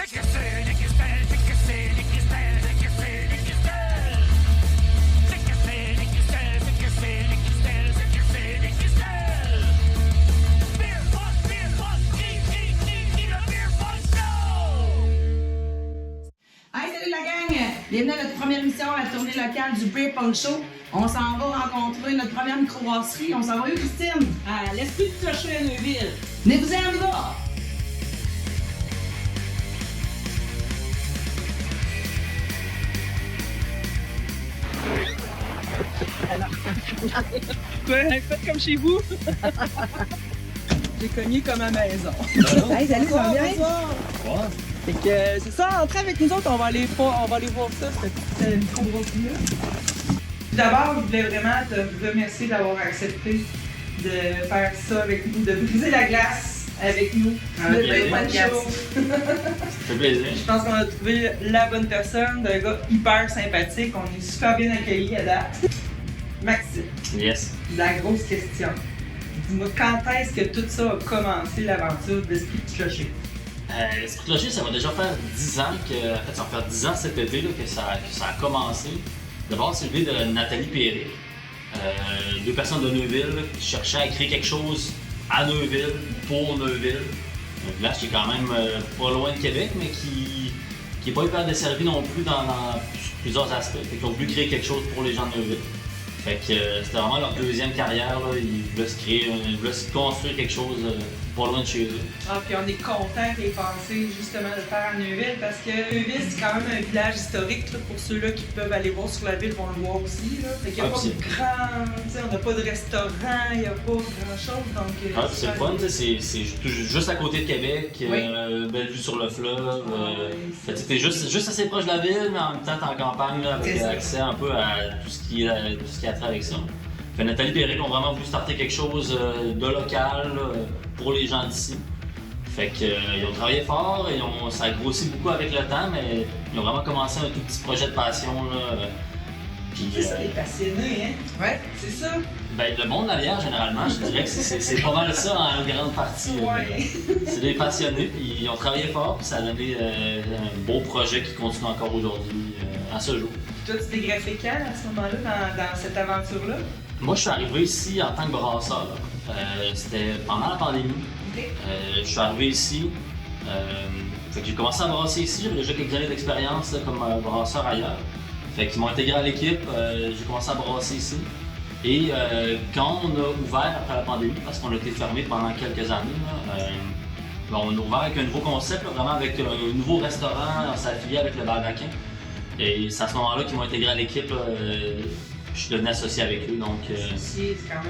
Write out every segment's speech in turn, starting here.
C'est que c'est les Christelles, c'est que c'est les Christelles, c'est que c'est les Christelles. C'est que c'est les Christelles, c'est que c'est les Christelles, c'est que c'est les Christelles. Beer Funk, le Beer Funk Show! Hey, salut la gang! Bienvenue à notre première émission à la tournée locale du Beer Punk Show. On s'en va rencontrer notre première microbrasserie. On s'en va où, Christine? À l'Esprit de Clocher à Neuville. Venez-vous-en, on y va! Ouais, faites comme chez vous. J'ai cogné comme à maison. Hey, salut, ça va bien? Fait que c'est ça, entrez avec nous autres, on va aller voir ça, cette microbrasserie-là. D'abord, je voulais vraiment te remercier d'avoir accepté de faire ça avec nous, de briser la glace avec nous. Le Beer Punk Show. Ça fait plaisir. Je pense qu'on a trouvé la bonne personne, un gars hyper sympathique, on est super bien accueillis à date. Maxime, Yes. la grosse question. Dis-moi, quand est-ce que tout ça a commencé, l'aventure d'Esprit de Clocher? L'Esprit de Clocher, ça va déjà faire 10 ans que. En fait, ça va faire 10 ans cet été là, que ça a commencé. D'abord, c'est l'idée de Nathalie Péric. Deux personnes de Neuville là, qui cherchaient à créer quelque chose à Neuville, pour Neuville. Un village qui est quand même pas loin de Québec, mais qui n'est pas hyper desservi non plus dans plusieurs aspects. Fait qu'ils ont voulu créer quelque chose pour les gens de Neuville. Fait que c'était vraiment leur deuxième carrière. Là. Ils voulaient se construire quelque chose pas loin de chez eux. Ah, puis on est content qu'ils aient pensé justement de faire à Neuville parce que Neuville, c'est quand même un village historique là, pour ceux-là qui peuvent aller voir sur la ville vont le voir aussi. Là. Fait qu'il n'y a pas de grand. On n'a pas de restaurant, il n'y a pas grand-chose. Donc, C'est le fun, c'est juste à côté de Québec, belle vue sur le fleuve. T'es juste assez proche de la ville, mais en même temps t'es en campagne là, avec accès un peu à tout ce qui a trait avec ça. Fait Nathalie et Eric ont vraiment voulu starter quelque chose de local pour les gens d'ici. Fait qu'ils ont travaillé fort et ça a grossi beaucoup avec le temps, mais ils ont vraiment commencé un tout petit projet de passion. Là, c'est ça, les passionnés, hein? Ouais. C'est ça? Ben, le monde derrière, généralement, je dirais que c'est pas mal ça en grande partie. Ouais. C'est des passionnés, puis ils ont travaillé fort, puis ça a donné un beau projet qui continue encore aujourd'hui, à ce jour. Toi, tu t'es greffé quand à ce moment-là, dans cette aventure-là? Moi, je suis arrivé ici en tant que brasseur. C'était pendant la pandémie. Okay. Je suis arrivé ici. Fait que j'ai commencé à brasser ici. J'avais déjà quelques années d'expérience comme brasseur ailleurs. Fait qu'ils m'ont intégré à l'équipe. J'ai commencé à brasser ici. Et quand on a ouvert après la pandémie, parce qu'on a été fermé pendant quelques années, on a ouvert avec un nouveau concept, là, vraiment avec un nouveau restaurant. On s'est affilié avec le Barbaquin. Et c'est à ce moment-là qu'ils m'ont intégré à l'équipe. Je suis devenu associé avec eux, donc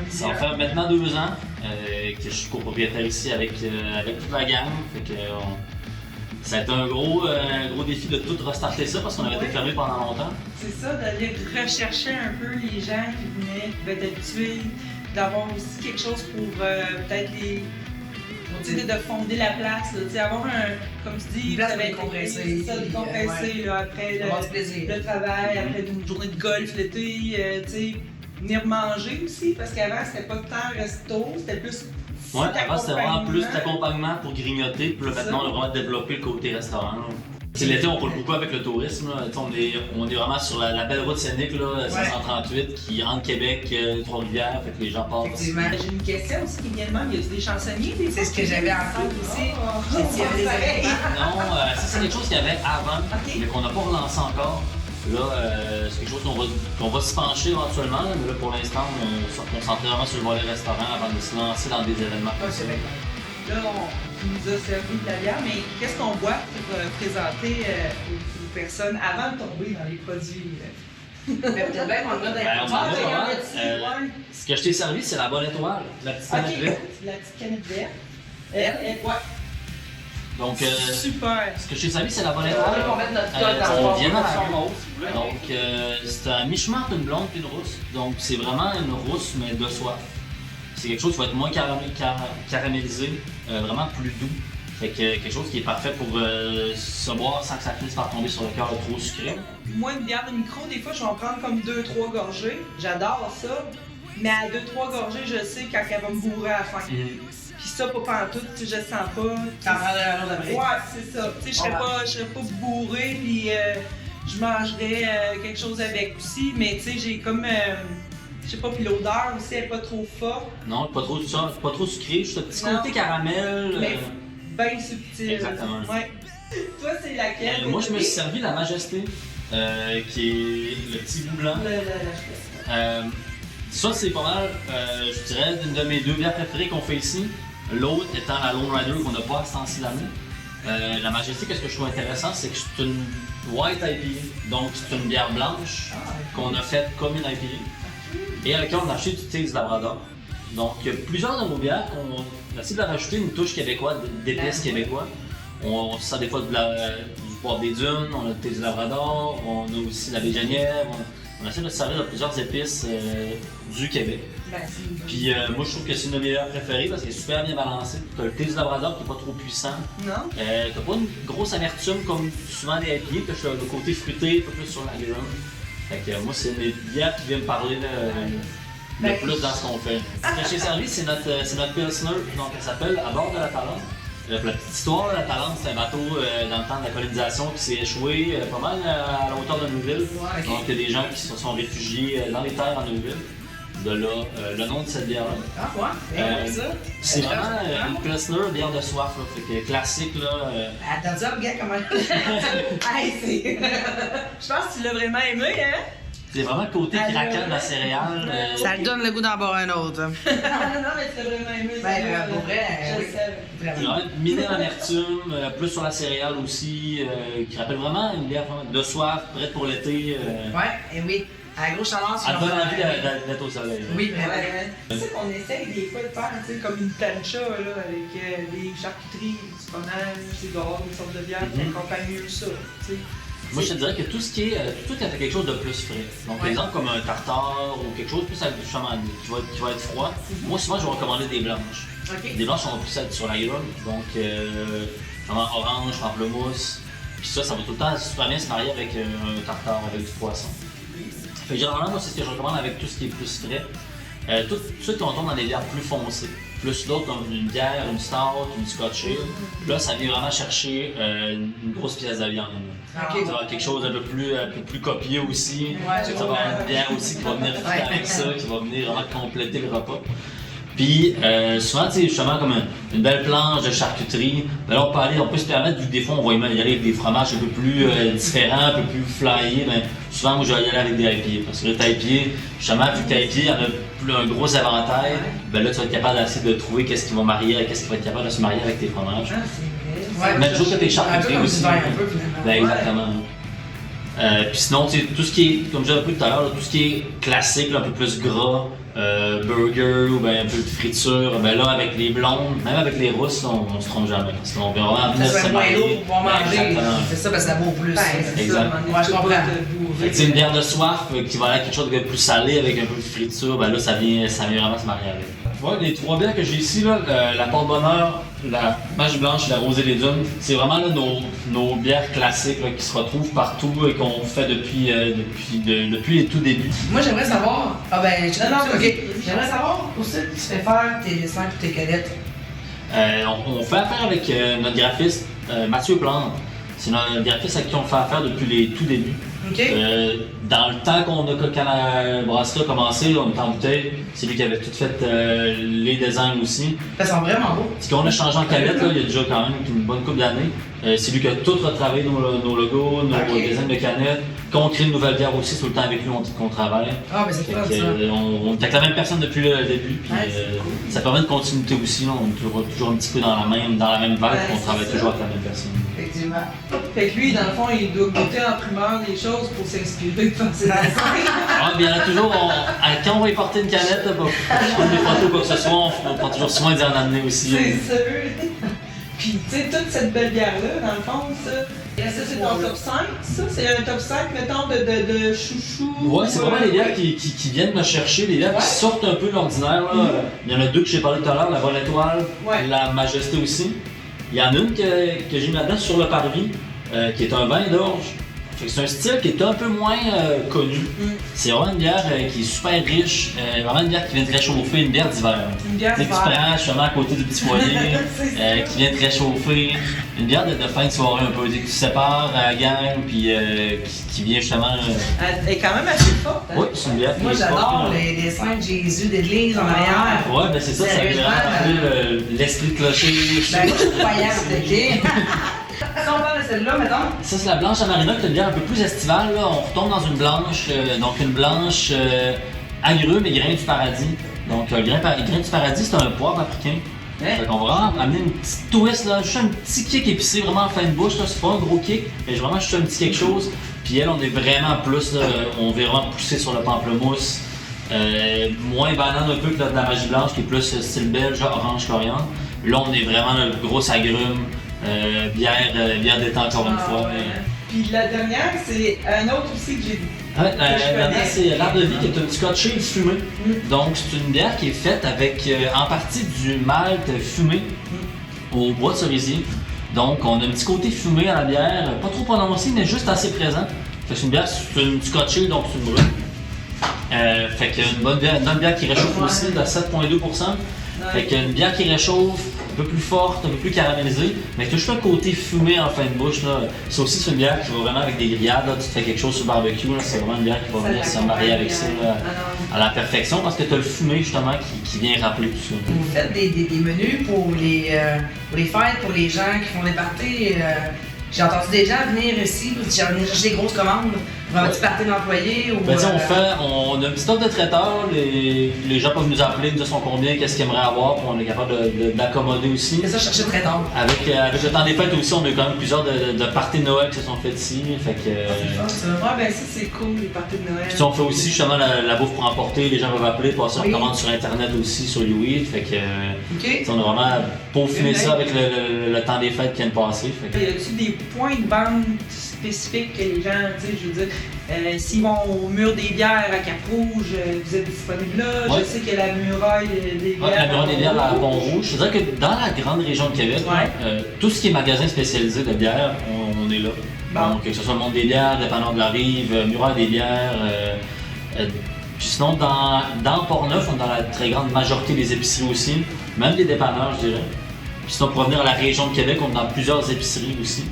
ça va faire maintenant 2 ans que je suis copropriétaire ici avec toute la gang. Fait que, ça a été un gros défi de tout restarter ça parce qu'on avait été fermé pendant longtemps. C'est ça, d'aller rechercher un peu les gens qui venaient, qui devaient être habitués, d'avoir aussi quelque chose pour peut-être les... de fonder la place, là, avoir un, comme tu dis, place vous avez décompressé, là, après le travail, après une journée de golf l'été, venir manger aussi, parce qu'avant c'était pas tant resto, c'était plus... Ouais, avant c'était vraiment plus d'accompagnement pour grignoter, puis là maintenant on a vraiment développé le côté restaurant. L'été, on roule beaucoup avec le tourisme. Là. On est vraiment sur la belle route scénique, là, 538, qui entre Québec, Trois-Rivières, fait que les gens passent. Effectivement. J'ai une question aussi également, y a des chansonniers? C'est ce que j'avais en tête aussi. J'ai tiré des éléments. Non, ça c'est quelque chose qu'il y avait avant, mais qu'on n'a pas relancé encore. Là, c'est quelque chose qu'on va se pencher éventuellement, mais là pour l'instant, on se concentre vraiment sur le volet restaurant avant de se lancer dans des événements. C'est vrai. Là, tu nous as servi de la bière, mais qu'est-ce qu'on boit pour présenter aux personnes avant de tomber dans les produits? Peut-être bien qu'on a Ce que je t'ai servi, c'est la bonne étoile, la petite canette verte. La petite canette verte. Ouais. Donc, super! Ce que je t'ai servi, c'est la bonne étoile. On vient à la donc, c'est un mi-chemin entre une blonde et une rousse. Donc, c'est vraiment une rousse, mais de soif. C'est quelque chose qui va être moins caramélisé, vraiment plus doux. Fait que quelque chose qui est parfait pour se boire sans que ça finisse par tomber sur le cœur trop sucré. Moi, une bière de micro, des fois, je vais en prendre comme 2-3 gorgées. J'adore ça. Mais à 2-3 gorgées, je sais quand elle va me bourrer à la fin. Puis ça, pas pantoute, tu sais, je sens pas. T'en prendrais un autre après. Ouais, c'est ça. Tu sais, je serais pas bourrée, puis je mangerais quelque chose avec aussi, mais tu sais, j'ai comme. Je sais pas, puis l'odeur aussi, elle est pas trop forte, Non, pas trop sucré, juste un petit Non. côté caramel. mais bien subtil. Exactement. Ouais. Toi, c'est laquelle? Moi, je me suis servi la Majesté, qui est le petit bout blanc. Ça, c'est pas mal, je dirais, une de mes deux bières préférées qu'on fait ici. L'autre étant la Lone Rider qu'on n'a pas à ce temps-ci d'année. La Majesté, qu'est-ce que je trouve intéressant, c'est que c'est une White IPA. Donc, c'est une bière blanche qu'on a faite comme une IPA. Et à laquelle on a acheté du Thé du Labrador. Donc, plusieurs de nos bières, on a essayé de leur rajouter une touche québécoise, d'épices québécois. On sent des fois du poivre des dunes, on a le Thé du Labrador, on a aussi la baie Geneviève. On essaie de se servir de plusieurs épices du Québec. Puis moi, je trouve que c'est une de mes bières préférées parce qu'elle est super bien balancée. T'as le Thé du Labrador qui n'est pas trop puissant. Non? T'as pas une grosse amertume comme souvent des IPA, t'as le côté fruité, un peu plus sur la gueule. Fait que moi, c'est une des bières qui vient me parler le plus dans ce qu'on fait. Ce que j'ai servi, c'est notre Pilsner, donc elle s'appelle À bord de la Talente. La petite histoire, la Talente, c'est un bateau dans le temps de la colonisation qui s'est échoué pas mal à la hauteur de Neuville. Ouais, ok. Donc il y a des gens qui se sont réfugiés dans les terres à Neuville. De là, le nom de cette bière-là. Ah, ouais, c'est ça. C'est vraiment une Pilsner, bière de soif, là, fait que classique. Là, Attends, ça, regarde comment. Hey, c'est. Je pense que tu l'as vraiment aimé, hein? c'est vraiment le côté craquant de la céréale. Ça lui donne le goût d'en boire un autre. non, mais tu l'as vraiment aimé. Ben, pour vrai, je oui. le savais. C'est Vraiment. vraiment une mini amertume, plus sur la céréale aussi, qui rappelle vraiment une bière de soif, prête pour l'été. Ouais, et oui. À la grosse chaleur, Elle donne envie d'être au soleil. là. Oui, vraiment. C'est ça qu'on essaye des fois de faire, tu sais, comme une plancha là, avec des charcuteries, du fromage, des gâteaux, des sortes de bières qui accompagnent mieux ça. Tu sais. Moi, je te dirais que tout ce qui est, tout est quelque chose de plus frais. Donc, par exemple, comme un tartare ou quelque chose plus avec du chaman qui va être froid. Moi, souvent, je vais recommander des blanches. Ok. Des blanches sont plus sur la gueule, donc vraiment orange, pamplemousse. Puis ça va tout le temps super bien se marier avec un tartare, avec du poisson. Fait que généralement, moi, c'est ce que je recommande avec tout ce qui est plus frais. Tout ceux qui tombent dans des bières plus foncées. Plus d'autres comme une bière, une stout, une scotch ale. Là, ça vient vraiment chercher une grosse pièce de viande. Ok. Tu vas avoir quelque chose d'un peu plus copieux aussi. Ouais, Tu vas avoir une bière aussi qui va venir fitter avec ça, qui va venir vraiment compléter le repas. Puis souvent, tu sais, justement, comme une belle planche de charcuterie, ben là, on peut se permettre, vu que des fois, on va y aller avec des fromages un peu plus différents, un peu plus flyés, ben, souvent, moi, je vais y aller avec des IPA. Parce que là, t'as IPA, justement, vu que t'as IPA, il y en a plus un gros éventail, ben là, tu vas être capable d'essayer de trouver qu'est-ce qui va marier, qu'est-ce qui va être capable de se marier avec tes fromages. Ah, c'est vrai. Même chose que tes Un peu charcuteries comme aussi. du vin, un peu, finalement. Ben, exactement. Puis sinon, tu sais, tout ce qui est, comme je disais un peu tout à l'heure, là, tout ce qui est classique, là, un peu plus gras, burger ou ben un peu de friture, ben là avec les blondes, même avec les rousses, on se trompe jamais. Parce qu'on va vraiment Ça venir soit se moins marier. lourd pour pouvoir manger. Exactement. C'est ça, parce que ça vaut plus. Ben, C'est c'est Exact. ça, Ouais, je comprends. Fait que, tu sais, une bière de soif qui va aller quelque chose de plus salé avec un peu de friture, ben là ça vient vraiment se marier avec. Ouais, les trois bières que j'ai ici, là, la Porte-Bonheur, la Mâche Blanche et la Rosée des Dunes, c'est vraiment là, nos bières classiques là, qui se retrouvent partout et qu'on fait depuis les tout débuts. Moi, j'aimerais savoir. Ah, ben, Non, ok. J'aimerais savoir pour ça que tu fais faire tes dessins et tes cadettes. On fait affaire avec notre graphiste Mathieu Plante. C'est notre graphiste avec qui on fait affaire depuis les tout débuts. Ok. Dans le temps quand la brasserie a commencé, on était en bouteille, c'est lui qui avait tout fait les designs aussi. Ça sent vraiment beau. Ce qu'on a changé en canette, là, il y a déjà quand même une bonne couple d'années. C'est lui qui a tout retravaillé nos logos, nos Ok. designs de canettes. Quand on crée une nouvelle bière aussi, c'est tout le temps avec lui qu'on travaille. Ah, ben, c'est Fait fun, que, ça. on est avec la même personne depuis le début. Puis, Ouais, c'est cool. ça permet de continuité aussi. Là, on est toujours un petit peu dans la même vague, puis on c'est travaille ça. toujours avec la même personne. Effectivement. Fait que lui, dans le fond, il doit goûter en primeur des choses pour s'inspirer de faire ses dessins. Ah, bien, quand on va y porter une canette, là, pour prendre des photos ou quoi que ce soit, on prend toujours soin d'y en amener aussi. C'est sûr. Puis, tu sais, toute cette belle bière-là, dans le fond, ça c'est ton top 5, ça? C'est un top 5, mettons, de chouchou? Ouais, c'est vraiment les bières qui viennent me chercher, les bières Ouais. qui sortent un peu de l'ordinaire. Là. Il y en a deux que j'ai parlé tout à l'heure, la Bonne Étoile, Ouais. la Majesté aussi. Il y en a une que j'ai mis là-dedans sur le parvis, qui est un vin d'orge. Fait que c'est un style qui est un peu moins connu. C'est vraiment une bière qui est super riche, vraiment une bière qui vient te réchauffer, une bière d'hiver. Une bière Tu sais, que tu d'hiver. prends justement à côté du petit foyer, C'est qui vient te réchauffer. Une bière de fin de soirée un peu, tu sais, que tu sépares à la gang, puis qui vient justement. Elle est quand même assez forte. Hein? Oui, c'est une bière qui Moi, est forte, j'adore là. les dessins de Jésus d'église en arrière. Ouais, ben c'est ça, ça vient Sérieusement, vraiment rappeler l'esprit de clocher. Ben, moi, je suis croyante, OK? Si on parle de celle-là, mettons. Ça, c'est la blanche Amarena, qui est une bière un peu plus estivale. Là. On retombe dans une blanche, donc une blanche agrumes et grains du paradis. Donc, grains du paradis, c'est un poivre africain. Fait qu'on va vraiment amener une petite twist, là, juste un petit kick épicé vraiment en fin de bouche. Là. C'est pas un gros kick, mais vraiment juste un petit quelque chose. Puis elle, on est vraiment plus, là, on va vraiment pousser sur le pamplemousse. Moins banane un peu que la magie blanche, qui est plus style belge, orange coriandre. Là, on est vraiment dans le gros agrumes. Bière d'été encore une fois. Ouais. Puis la dernière, c'est un autre aussi que j'ai dit. Ouais, je la dernière, connais. c'est l'Art de vie qui est une Scotch ale fumée. Donc, c'est une bière qui est faite avec en partie du malt fumé au bois de cerisier. Donc, on a un petit côté fumé à la bière, pas trop prononcé, mais juste assez présent. Fait que c'est une bière, c'est une Scotch ale, donc c'est une brune. Fait qu'une bonne bière qui réchauffe aussi, de 7,2%. Fait qu'une bière qui réchauffe, un peu plus forte, un peu plus caramélisée, mais qui a juste un côté fumé en fin de bouche. Là. C'est aussi une bière qui va vraiment avec des grillades. Là. Tu te fais quelque chose sur le barbecue, là. C'est vraiment une bière qui va venir se marier avec ça là, à la perfection parce que tu as le fumé justement qui vient rappeler tout ça. Vous faites des menus pour les fêtes, pour les gens qui font des parties. J'ai entendu des gens venir ici, j'ai venir chercher des grosses commandes pour un petit party d'employés. Ben, on a un petit offre de traiteur, les gens peuvent nous appeler, nous dire son combien, qu'est-ce qu'ils aimeraient avoir, puis on est capable d'accommoder aussi. C'est ça, chercher très tard. Avec le temps des fêtes aussi, on a eu quand même plusieurs de parties de Noël qui se sont faites ici. Fait que, Ouais, ben ça, c'est cool, les parties de Noël. puis on fait aussi justement la bouffe pour emporter, les gens peuvent appeler, passer leur Oui. commande sur internet aussi, sur YouEat. Fait que, OK. on a vraiment peaufiné ça avec le temps des fêtes qui vient de passer. Fait que, Y a-tu des points de vente spécifiques que les gens, tu sais, je veux dire, s'ils vont au mur des bières à Cap-Rouge, vous êtes disponible là? Ouais. Je sais qu'il y a la muraille des bières. ouais, la Muraille des bières à Pont-Rouge. Pont-Rouge. Je dirais que dans la grande région de Québec, Ouais. tout ce qui est magasin spécialisé de bière, on est là. Bon. Donc, que ce soit le Monde des bières, Dépanneur de la Rive, Muraille des bières. Puis sinon, dans Port-Neuf, on est dans la très grande majorité des épiceries aussi, même des dépanneurs, je dirais. Puis sinon, pour revenir à la région de Québec, on est dans plusieurs épiceries aussi.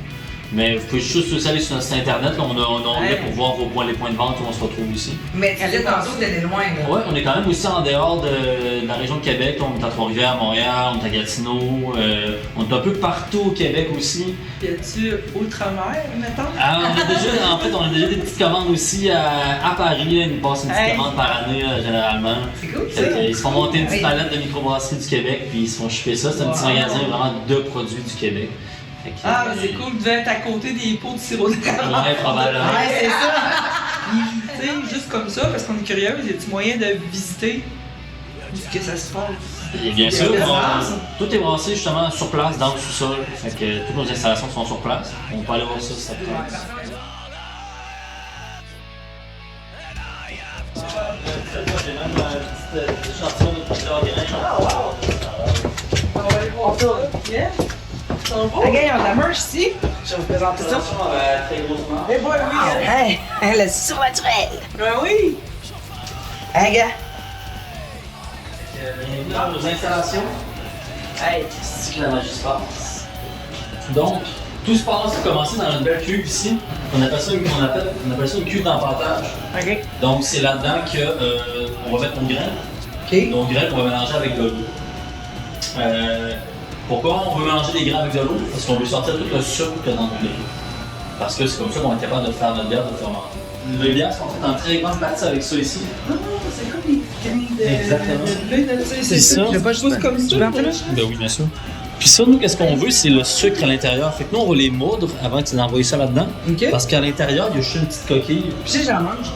Mais vous pouvez juste aussi aller sur notre site internet, là, on a onglet pour voir les points de vente où on se retrouve aussi. Mais tu disais tantôt que t'allais loin, là. Ouais, on est quand même aussi en dehors de la région de Québec. On est à Trois-Rivières, Montréal, on est à Gatineau, on est un peu partout au Québec aussi. Y a-tu Outre-mer, mettons? Ah, on a déjà des petites commandes aussi à Paris. Là, ils nous passent une petite Hey. commande par année généralement. C'est cool, ça. Fait que, ils se font monter une petite Oui. palette de microbrasseries du Québec puis ils se font shipper ça. C'est un petit Wow. magasin vraiment de produits du Québec. Fait que, Ah, ben c'est cool, vous devez être à côté des pots de sirop d'érable. Ouais, probablement. Ouais, c'est ça. Puis, tu sais, juste comme ça, parce qu'on est curieux, y a-tu moyen de visiter ce que ça se passe? Et bien sûr, Il y a de la tout est brassé justement sur place dans le sous-sol. Fait que toutes nos installations sont sur place. On peut aller voir ça cet après-midi. On va aller voir ça, là. Yeah. Ils sont beaux. Ok, on a de la merch ici. Je vais vous présenter ça. Très grossement. Eh boy, oui, hein. Hey, le surnaturel. Ben oui. Hey, gars. Bienvenue dans nos installations. Hey, qu'est-ce que la magie se passe? Donc, tout se passe pour commencer dans une belle cuve ici. On appelle ça une cuve d'empâtage. Ok. Donc, c'est là-dedans qu'on va mettre nos graines. Ok. Nos graines qu'on va mélanger avec de l'eau. Pourquoi on veut mélanger des graines avec de l'eau? Parce qu'on veut sortir tout le sucre qu'il y a dans notre lait. Parce que c'est comme ça qu'on est capable de faire notre bière de ferment. Les bières sont faites en très grande partie avec ça ici. Ah, c'est comme des graines de... Exactement. de blé, de- C'est ça. Je vais pas Juste comme ça. Ben oui, bien sûr. Puis ça, nous, qu'est-ce qu'on veut? C'est le sucre à l'intérieur. Fait que nous, on va les moudre avant d'envoyer ça là-dedans. Ok. Parce qu'à l'intérieur, il y a juste une petite coquille. Puis si j'en mange.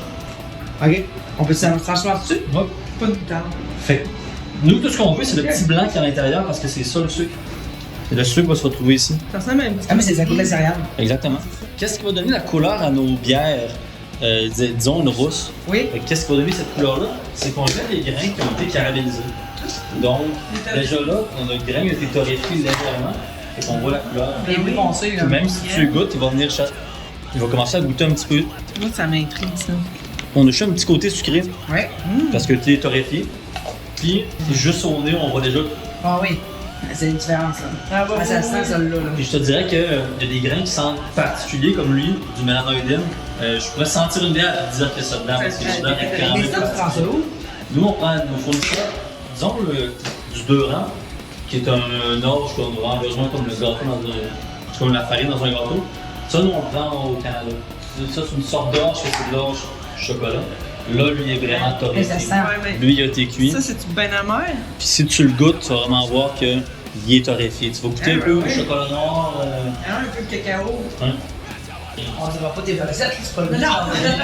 Ok. On peut s'en franchement dessus? Ouais. Pas de temps. Fait que nous, tout ce qu'on veut, c'est le petit blanc qui est à l'intérieur parce que c'est ça le sucre. Et le sucre va se retrouver ici. Ça ressemble à un petit... Ah, mais c'est ça coûte la céréale. Exactement. Qu'est-ce qui va donner la couleur à nos bières? Disons une rousse. Oui. Fait que qu'est-ce qui va donner cette couleur-là? C'est qu'on met des grains qui ont été caramélisés. Donc, déjà là, on a le grain qui a été torréfié légèrement. Fait qu'on voit la couleur. Les bruits foncés, là. Puis même si tu goûtes, il va venir il va commencer à goûter un petit peu. Moi, ça m'intrigue, ça. On a juste un petit côté sucré Ouais. parce que tu es torréfié. Puis, juste au nez, on voit déjà. Ah oui. C'est une différence, ça. Ah, bah, Ah, ça oui, sent, oui. celle-là. Là. Puis je te dirais qu'il y a des grains qui sentent particuliers comme lui, du mélanoïdine. Je pourrais sentir une bière à dire que ça dedans parce que c'est dedans avec quand Mais même. ça, tu prends ça où? Nous, on prend nos fournisseurs, disons du 2 rangs, qui est un orge qu'on aura besoin comme le gâteau dans un. C'est comme la farine dans un gâteau. Ça, nous, on le prend au Canada. Ça, c'est une sorte d'orge, que c'est de l'orge chocolat. Là, lui, il est vraiment Mais ça torréfié. sent. Lui, il a été cuit. Ça, c'est-tu ben amer? Puis si tu le goûtes, tu vas vraiment voir qu'il est torréfié. Tu vas goûter un peu au chocolat noir. Un peu de cacao. Hein? On ne dira pas tes recettes, c'est pas le but. Non.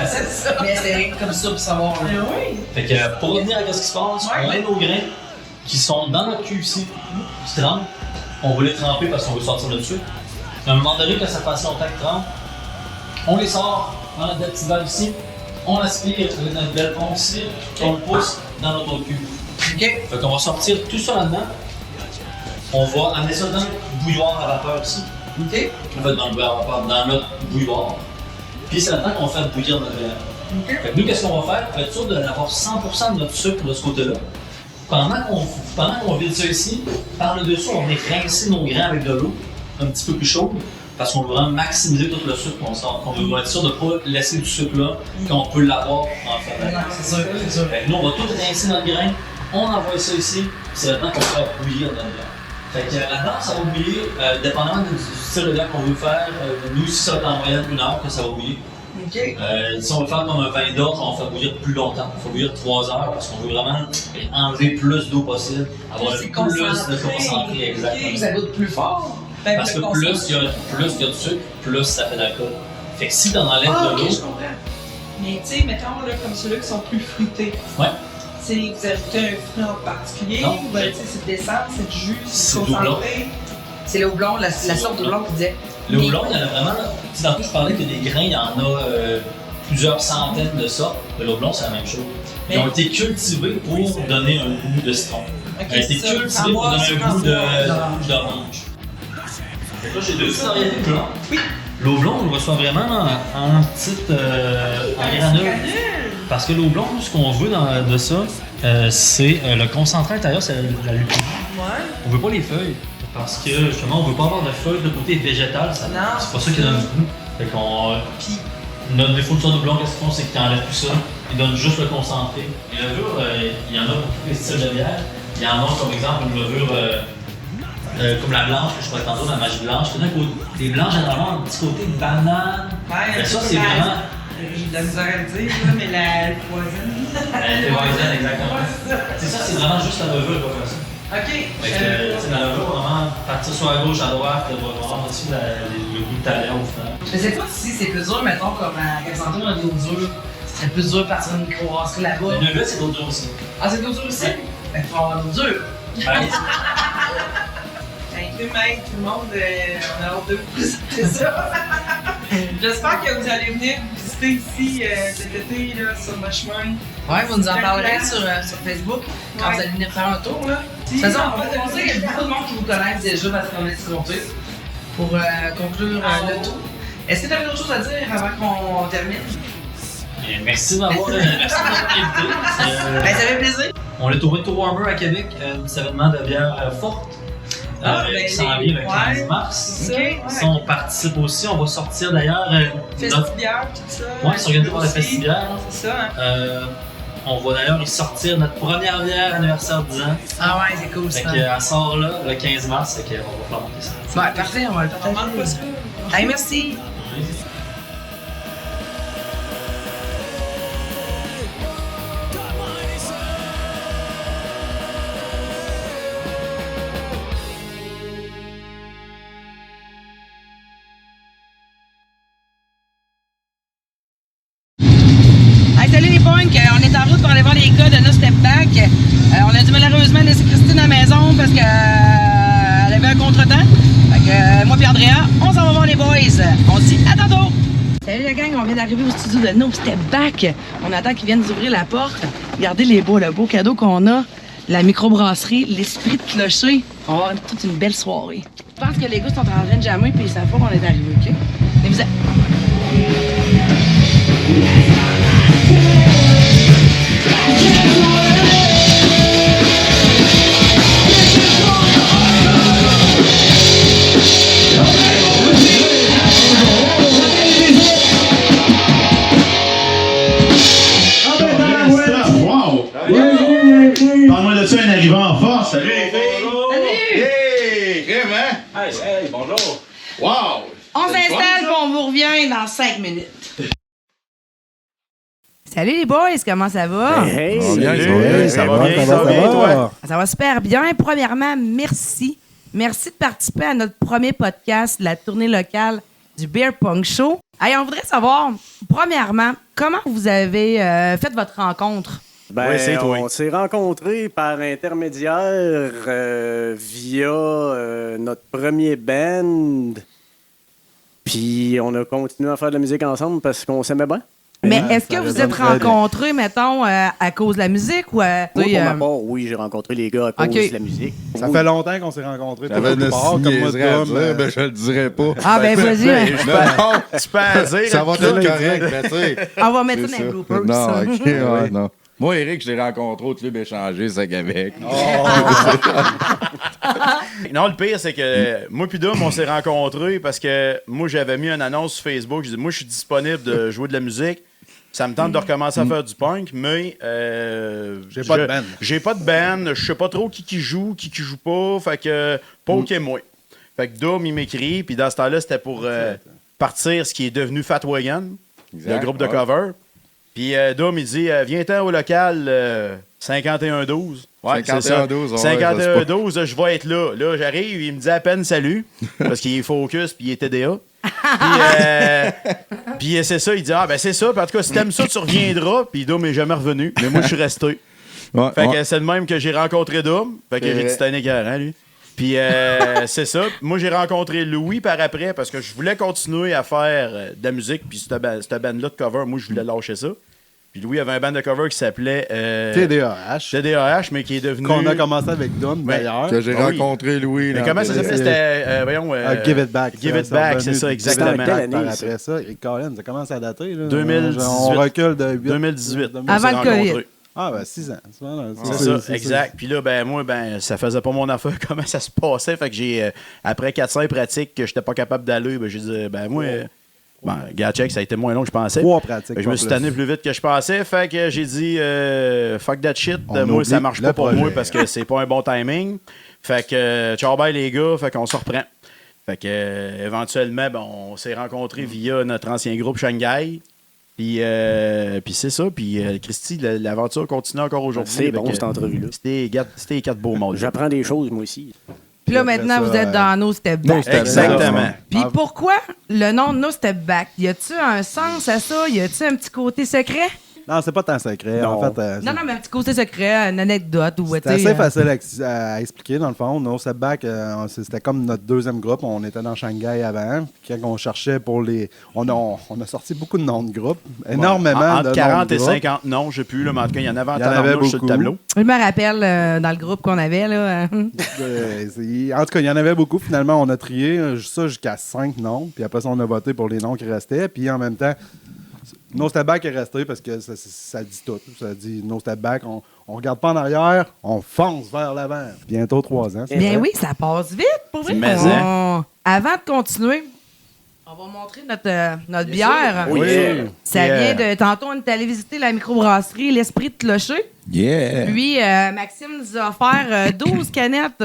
c'est ça. Mais c'est rien que comme ça pour savoir. Ah Là. oui. Fait que pour revenir à ce qui se passe, on a nos grains qui sont dans notre cul ici, qui se trempent. On va les tremper parce qu'on veut sortir le sucre. À un moment donné, quand ça passe longtemps que trempe, on les sort dans notre petite valve ici, on aspire avec notre belle pompe ici, on le pousse dans notre cul. OK. Fait qu'on va sortir tout ça là-dedans. On va amener ça dans le bouilloire à vapeur ici. OK. En fait, dans le bouilloire à vapeur, dans notre bouilloire. Puis c'est là-dedans qu'on va faire bouillir notre bière. OK. Fait que nous, qu'est-ce qu'on va faire? On va être sûr d'avoir 100% de notre sucre de ce côté-là. Pendant qu'on vide ça ici, par le dessus, on vient rincer nos grains avec de l'eau un petit peu plus chaude parce qu'on veut vraiment maximiser tout le sucre qu'on sort. On veut être sûr de ne pas laisser du sucre là quand on peut l'avoir en fait. Non, c'est sûr, c'est sûr. Fait que nous, on va tout rincer notre grain, on envoie ça ici, puis c'est là-dedans qu'on va faire bouillir notre bière. Fait que là-dedans, ça va bouillir, dépendamment du style de bière qu'on veut faire. Nous, si ça va être en moyenne 1 heure que ça va bouillir. OK. Si on veut faire comme un vin d'orge, on va faire bouillir plus longtemps. Il faut bouillir 3 heures parce qu'on veut vraiment enlever plus d'eau possible, avoir C'est plus de concentré Vous exactement. avez goûte plus fort? Ben, Parce que le plus il y a de sucre, plus ça fait d'alcool. Fait que si t'en enlèves Ah, de OK, l'eau, je comprends. Mais tu sais, mettons là, comme ceux-là qui sont plus fruités. ouais, C'est vous ajoutez un fruit en particulier Non, ou ben, tu sais, c'est de l'essence, c'est du jus, C'est c'est du houblon. concentré. C'est le houblon, la sorte de houblon qui disait. le houblon, il y en a vraiment. Tu sais, tantôt, je parlais que des grains, il y en a plusieurs centaines de sortes. Le houblon, c'est la même chose. Ils ont été cultivés pour donner un goût de citron. Ok, Ils ont été c'est ça. cultivés pour donner un goût d'orange. d'orange. Fait que là, j'ai deux variétés blancs. Oui. Le houblon, on le reçoit vraiment en petite en granule. Parce que le houblon, nous, ce qu'on veut de ça, c'est le concentré intérieur, c'est la lupine. Ouais. On veut pas les feuilles. Parce que justement, on veut pas avoir de feuilles de côté végétal. Non. C'est pas ça qui donne du goût. Fait qu'on. Puis, notre défaut de ça de houblon, qu'est-ce qu'ils font, c'est qu'ils enlèvent tout ça. Ils donnent juste le concentré. Les levures, il y en a pour tous les styles de bière. Il y en a comme exemple une levure comme la blanche, que je parlais tantôt, la magie blanche. Les blanches, généralement, un petit côté banane. Ouais, Mais ça, c'est vraiment. J'ai de la misère à le dire, là, mais la poison. Weizen, exactement. C'est ça, c'est vraiment juste la levure qui va faire ça. Ok. Fait que, tu sais, la levure, vraiment, partir soit à gauche, à droite, va vraiment aussi le goût de talent au final. Je sais pas si c'est plus dur, mettons, comme à Cassandre, dans l'eau dure. Ce serait plus dur de partir une microbrasserie là-bas. Le neveu, c'est l'autre aussi. Ah, c'est de l'eau dure aussi? Fait qu'il faut avoir l'eau dure. Ouais. Tout le monde, on a hâte de vous présenter ça. J'espère que vous allez venir visiter ici cet été là, sur le chemin. Ouais, vous nous en Belle parlerez place. sur Facebook quand Ouais. vous allez venir faire un tour. Là. De toute façon, on va penser qu'il y a beaucoup de monde qui vous connaissent déjà parce qu'on est compté pour conclure le tour. Est-ce que tu avais d'autres choses à dire avant qu'on termine? Et merci de m'avoir invité. Ben, ça fait plaisir. On est au Winter Warmer à Québec, un événement de bière forte. Ben, qui s'en vient le 15 ouais, mars. c'est ça. Ok. Ouais. Ça, on participe aussi. On va sortir d'ailleurs notre. Festibière, tout ça. Ouais, c'est organisé par la Aussi. Festibière. C'est ça, hein. On va d'ailleurs y sortir notre première bière anniversaire 10 ans. Ah ouais, c'est cool Fait ça. qu'elle sort là, le 15 mars, fait qu'on va faire monter ça. Ouais, parfait, on va le On manque pas partager. ça. Hey, merci. Hey, salut les punks, on est en route pour aller voir les gars de No Step Back. On a dû malheureusement laisser Christine à la maison parce qu'elle avait un contretemps. Fait que moi et Andrea, on s'en va voir les boys. On se dit à tantôt! Salut la gang, on vient d'arriver au studio de No Step Back. On attend qu'ils viennent d'ouvrir la porte. Regardez le beau cadeau qu'on a. La microbrasserie, l'esprit de clocher. On va avoir toute une belle soirée. Je pense que les gars sont en train de jammer puis ils savent pas qu'on est arrivé, OK? Mais vous êtes... on vous revient dans 5 minutes. Salut les boys, comment ça va? Hey, Ça va bien, salut. ça va bien, toi? Ça va super bien. Premièrement, merci. Merci de participer à notre premier podcast de la tournée locale du Beer Pong Show. Hey, on voudrait savoir, premièrement, comment vous avez fait votre rencontre? Ben, Oui, c'est toi. on s'est rencontrés par intermédiaire via notre premier band. Puis on a continué à faire de la musique ensemble parce qu'on s'aimait bien. Mais Ouais, est-ce que ça vous résonne êtes très bien. rencontrés, mettons, à cause de la musique ou Moi, pour ma euh, part, oui, j'ai rencontré les gars à cause Ok. de la musique. Ça Oui. fait longtemps qu'on s'est rencontrés. J'avais Toi, une part, comme moi, niaiserie à Dom, dire, mais je le dirais pas. Ah, ben vas-y, hein. Tu peux à dire. Ça va être correct, mais tu sais. On va mettre c'est ça dans les ça. bloopers. Non, ok, ouais, non. Moi, Eric, je l'ai rencontré au club échangé, c'est Québec. Non, le pire, c'est que moi puis Dom, on s'est rencontrés parce que moi, j'avais mis une annonce sur Facebook. Je dis, moi, je suis disponible de jouer de la musique. Ça me tente de recommencer à faire du punk, mais J'ai pas de band. J'ai pas de band. Je sais pas trop qui joue pas. Fait que pas OK, moi. Fait que Dom, il m'écrit. Puis dans ce temps-là, c'était pour partir ce qui est devenu Fat Wagon, le groupe de cover. Puis Dom, il dit, viens-t'en au local 51-12. Ouais, c'est ça. 51-12, ouais, 51-12, je vais être là. Là, j'arrive, il me dit à peine salut, parce qu'il est focus, puis il est TDA. Puis c'est ça, il dit, ah ben c'est ça, puis en tout cas, si t'aimes ça, tu reviendras. Puis Dom est jamais revenu, mais moi, je suis resté. Ouais, Fait ouais. que c'est de même que j'ai rencontré Dom. Fait que C'est j'ai dit, vrai. c'était un écœurant, lui. Puis c'est ça. Moi, j'ai rencontré Louis par après, parce que je voulais continuer à faire de la musique, puis cette band-là de cover, moi, je voulais lâcher ça. Puis Louis avait un band de cover qui s'appelait TDAH. TDAH, mais qui est devenu... Qu'on a commencé avec Dom, Ouais. d'ailleurs. Que j'ai Ah oui. rencontré Louis. Mais dans comment ça le- s'appelait? C'était, voyons... Give It Back. Give It Back, c'est ça, exactement. C'était en quelle année, Par après ça, et Colin, ça commence à dater. Là. 2018. On recule de 8. 2018. Avant On s'est le COVID. rencontrés. Ah, ben 6 ans. C'est ça, exact. Puis là, ben moi, ça faisait pas mon affaire comment ça se passait. Fait que j'ai, après 400 pratiques que j'étais pas capable d'aller, ben j'ai dit, ben moi, gars, check, ça a été moins long que je pensais. 3 pratiques. Fait que je me suis tanné plus vite que je pensais. Fait que j'ai dit, fuck that shit. On Moi, ça oublie marche le pas pour projet. moi parce que c'est pas un bon timing. Fait que, ciao bye les gars, fait qu'on se reprend. Fait que, éventuellement, ben, on s'est rencontrés via notre ancien groupe Shanghai. Puis c'est ça. Puis Christy, l'aventure continue encore aujourd'hui. C'est bon, avec, cette entrevue-là. C'était les 4 beaux mots. J'apprends des choses, moi aussi. Puis là, Après maintenant, ça, vous êtes dans No Step Back. Exactement. Puis pourquoi le nom No Step Back? Y a-tu un sens à ça? Y a-tu un petit côté secret? Non, c'est pas tant secret. Non. En fait, Non, mais un petit côté secret, une anecdote ou c'est assez facile à expliquer, dans le fond. No Step Back, c'était comme notre deuxième groupe. On était dans Shanghai avant. Puis quand on cherchait pour les... On a sorti beaucoup de noms de groupes. Énormément Entre de 40 noms de et groupes. 50 noms, je sais plus, là, mais en tout cas, il y en avait en Il y en avait tabarnouche sur le beaucoup. tableau. Je me rappelle dans le groupe qu'on avait, là. En tout cas, il y en avait beaucoup. Finalement, on a trié ça jusqu'à 5 noms. Puis après ça, on a voté pour les noms qui restaient. Puis en même temps, No Step Back est resté parce que ça dit tout. Ça dit No Step Back, on regarde pas en arrière, on fonce vers l'avant. Bientôt 3 ans. Bien oui, ça passe vite, pour vrai. Mais, Avant de continuer, on va montrer notre bière. Oui. Ça Yeah. vient de... Tantôt, on est allé visiter la microbrasserie L'Esprit de Clocher. Yeah! Puis, Maxime nous a offert 12 canettes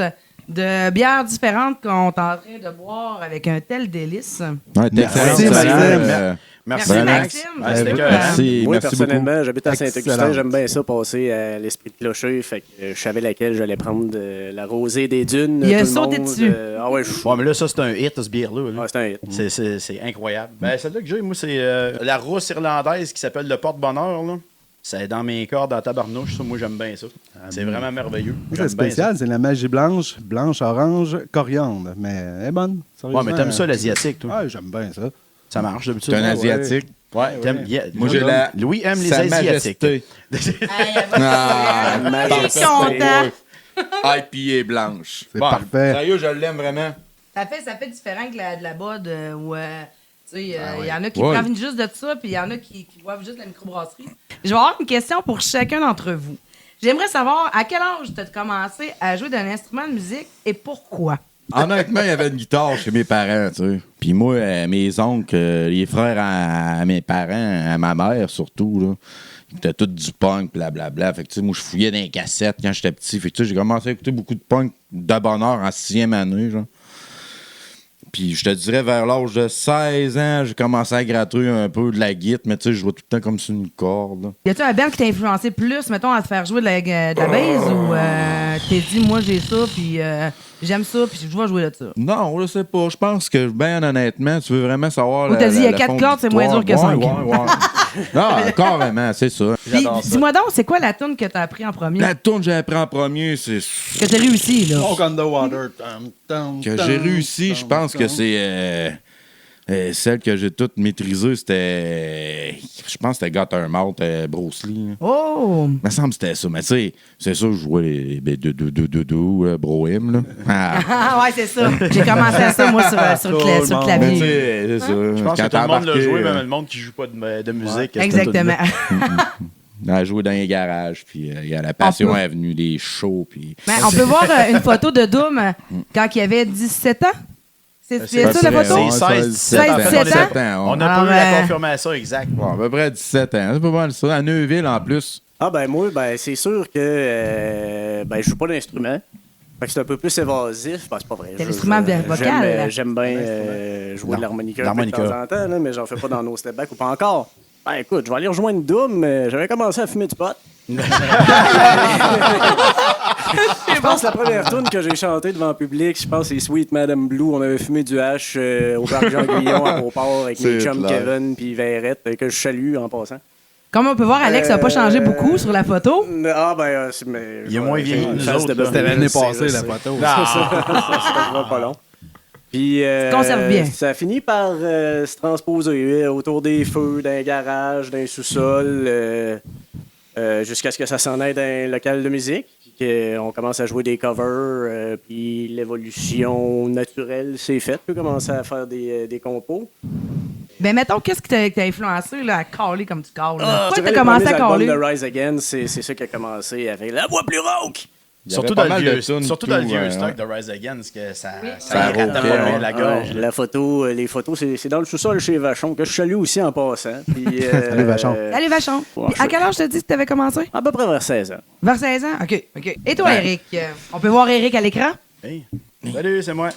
de bières différentes qu'on est en train de boire avec un tel délice. Ouais, t'es Merci, excellent, Maxime. Merci, Merci, Max. Maxime. Ouais, c'était Écoute, écœurant. Merci, Moi, merci beaucoup. personnellement, j'habite à Saint-Augustin. Excellent. J'aime bien ça, passer à l'esprit de clocher. Fait que je savais laquelle j'allais prendre la rosée des dunes. Il a tout le sauté monde, dessus. Ah ouais, Ouais, mais là, ça, c'est un hit, ce bière-là. là. ouais, c'est un hit. C'est incroyable. Ben, celle-là que j'ai, moi, c'est la rousse irlandaise qui s'appelle le porte-bonheur. Là. C'est dans mes cordes, dans tabarnouche. Ça, moi, j'aime bien ça. C'est vraiment merveilleux. C'est J'aime bien spécial, c'est la magie blanche, orange, coriandre. Mais elle est bonne. ça. Ouais, mais t'aimes ça, l'asiatique, toi? Ouais, j'aime bien ça. Ça marche d'habitude. C'est un Ouais. asiatique. Ouais, t'aimes. Moi, j'ai la. Louis aime les Sa asiatiques. Majesté. Ah, Majesté. content. IPA blanche. C'est Bon, parfait. Sérieux, je l'aime vraiment. Ça fait différent que de la bode où tu sais, il y en a qui Ouais. prennent juste de ça, puis il y en a qui boivent juste la microbrasserie. Je vais avoir une question pour chacun d'entre vous. J'aimerais savoir à quel âge tu as commencé à jouer d'un instrument de musique et pourquoi? Honnêtement, il y avait une guitare chez mes parents, tu sais. Puis moi, mes oncles, les frères à mes parents, à ma mère surtout, là, ils écoutaient tout du punk, blablabla. Fait que, tu sais, moi, je fouillais dans les cassettes quand j'étais petit. Fait que, tu sais, j'ai commencé à écouter beaucoup de punk de bonheur en 6e année, genre. Puis je te dirais, vers l'âge de 16 ans, j'ai commencé à gratter un peu de la guitare, mais tu sais, je jouais tout le temps comme sur une corde. Là. Y a-tu un band qui t'a influencé plus, mettons, à te faire jouer de la bass ou t'es dit, moi j'ai ça, puis j'aime ça, puis je vais jouer de ça? Non, je sais pas. Je pense que, ben honnêtement, tu veux vraiment savoir. Ou t'as dit, il y a 4 cordes, c'est moins dur que 5. Ouais. Non, carrément, c'est ça. Puis, dis-moi donc, c'est quoi la tune que t'as appris en premier? La tourne que j'ai appris en premier, c'est. Que t'as réussi, là. Walk on the water. Que j'ai réussi, je pense que c'est. Celle que j'ai toute maîtrisée, c'était. Je pense que c'était Guttermouth, Bruce Lee. Oh! Il me semble que c'était ça. Mais tu sais, c'est ça, je jouais les Brohim, là. Ah, ouais, c'est ça. J'ai commencé à ça, moi, sur le Mais tu clavier. sais, c'est ça. Je pense que Quand tout le monde l'a embarqué, joué, même le monde qui joue pas de musique. c'était Exactement. On a joué dans les garages, puis il y a la passion peut- avenue, des shows, puis... Ben, on peut voir une photo de Doom quand il avait 17 ans. C'est ça, la photo? C'est 16, 17 16, ans. 17 ans. On n'a Alors, pas eu la confirmation exacte. Bon, à peu près 17 ans. C'est pas mal ça. À Neuville, en plus. Ah ben moi, ben c'est sûr que ben je joue pas d'instrument. Fait que c'est un peu plus évasif. Ben, c'est pas vrai. C'est l'instrument vocal. J'aime bien jouer de l'harmonica de l'harmonica. temps en temps, là, mais j'en fais pas dans nos step back ou pas encore. Ben écoute, je vais aller rejoindre Doom, mais j'avais commencé à fumer du pot. Je pense que la première tune que j'ai chantée devant le public, je pense que c'est Sweet Madame Blue. On avait fumé du hash au parc Jean-Guillon à Beauport avec mes C'est chums clair. Kevin puis Verrette, que je salue en passant. Comme on peut voir, Alex n'a pas changé beaucoup sur la photo. Ah ben, c'est... mais- Il est moins vieilli que nous autres, là. C'était l'année passée, la C'est photo. ça, pas long. Puis, conserve bien. ça finit par se transposer autour des feux, dans les garages, dans les sous-sols, jusqu'à ce que ça s'en aille dans un local de musique. Puis on commence à jouer des covers, puis l'évolution naturelle s'est faite. On a commencé à faire des compos. Ben, mettons, qu'est-ce qui t'a influencé là, à caler comme tu cales? Pourquoi Tu t'as vois, commencé les à premiers caler? albums de Rise Again, c'est ça qui a commencé avec la voix plus rauque. Il y avait Surtout pas dans mal le de vieux, tunes, surtout tout, dans le vieux ouais, stock ouais. de Rise Against, que ça Ça grattait roquait, pas bien ouais. la gorge. La photo, les photos, c'est dans le sous-sol chez Vachon, que je salue aussi en passant. Puis, Salut, Vachon. Allez, Vachon. Ouais, Puis à quel âge t'as dit que t'avais commencé? À peu près vers 16 ans. Vers 16 ans? OK. Et toi, Eric? On peut voir Eric à l'écran? Hey. Salut, c'est moi.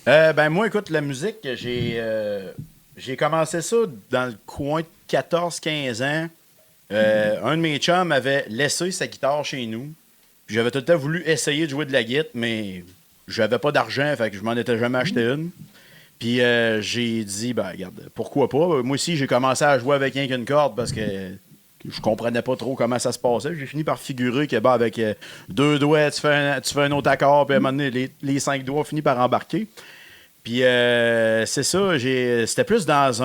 Ben moi, écoute, la musique, j'ai commencé ça dans le coin de 14-15 ans. Un de mes chums avait laissé sa guitare chez nous. Puis j'avais tout le temps voulu essayer de jouer de la guitare, mais j'avais pas d'argent, fait que je m'en étais jamais acheté une. Puis j'ai dit, ben regarde, pourquoi pas? Moi aussi, j'ai commencé à jouer avec rien qu'une corde parce que je comprenais pas trop comment ça se passait. J'ai fini par figurer que avec 2 doigts, tu fais un autre accord, puis à un moment donné, les 5 doigts finissent par embarquer. Puis c'est ça, c'était plus dans